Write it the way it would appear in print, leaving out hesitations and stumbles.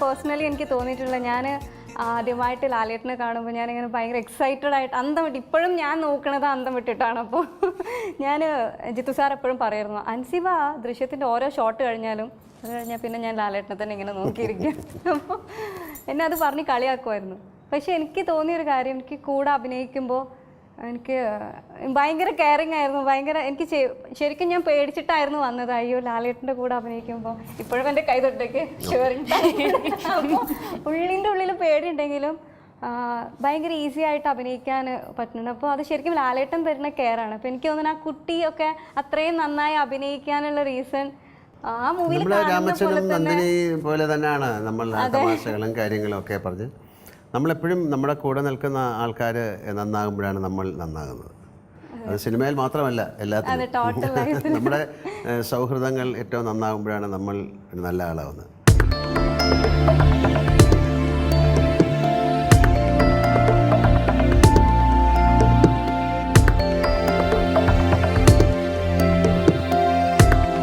Personally എനിക്ക് തോന്നിയിട്ടുള്ള ഞാൻ ആദ്യമായിട്ട് ലാലേട്ടനെ കാണുമ്പോൾ ഞാനിങ്ങനെ ഭയങ്കര എക്സൈറ്റഡ് ആയിട്ട് അന്തം വിട്ട് ഇപ്പോഴും ഞാൻ നോക്കണത് അന്തം വിട്ടിട്ടാണ്. അപ്പോൾ ഞാൻ ജിത്തു സാർ എപ്പോഴും പറയായിരുന്നു, അൻസിബ ദൃശ്യത്തിൻ്റെ ഓരോ ഷോട്ട് കഴിഞ്ഞാലും അത് കഴിഞ്ഞാൽ പിന്നെ ഞാൻ ലാലേട്ടനെ തന്നെ ഇങ്ങനെ നോക്കിയിരിക്കും. അപ്പോൾ എന്നെ അത് പറഞ്ഞ് കളിയാക്കുമായിരുന്നു. പക്ഷേ എനിക്ക് തോന്നിയൊരു കാര്യം, എനിക്ക് കൂടെ അഭിനയിക്കുമ്പോൾ എനിക്ക് ഭയങ്കര കെയറിങ് ആയിരുന്നു. ഭയങ്കര എനിക്ക് ശരിക്കും ഞാൻ പേടിച്ചിട്ടായിരുന്നു വന്നത്. അയ്യോ ലാലേട്ടൻ്റെ കൂടെ അഭിനയിക്കുമ്പോൾ ഇപ്പോഴും എൻ്റെ കൈ തൊട്ടേക്ക് അപ്പോൾ ഉള്ളിൻ്റെ ഉള്ളിൽ പേടിയുണ്ടെങ്കിലും ഭയങ്കര ഈസി ആയിട്ട് അഭിനയിക്കാൻ പറ്റുന്നുണ്ട്. അപ്പോൾ അത് ശരിക്കും ലാലേട്ടൻ തരുന്ന കെയറാണ്. അപ്പോൾ എനിക്ക് തോന്നുന്നു ആ കുട്ടിയൊക്കെ അത്രയും നന്നായി അഭിനയിക്കാനുള്ള റീസൺ ആ മൂവിയിൽ നന്ദിനി പോലെ തന്നെയാണ്. നമ്മൾ തമാശകളും കാര്യങ്ങളും ഒക്കെ പറഞ്ഞ് നമ്മളെപ്പോഴും നമ്മുടെ കൂടെ നിൽക്കുന്ന ആൾക്കാർ നന്നാകുമ്പോഴാണ് നമ്മൾ നന്നാകുന്നത്. അത് സിനിമയിൽ മാത്രമല്ല, എല്ലാത്തിനും നമ്മുടെ സൗഹൃദങ്ങൾ ഏറ്റവും നന്നാകുമ്പോഴാണ് നമ്മൾ നല്ല ആളാവുന്നത്.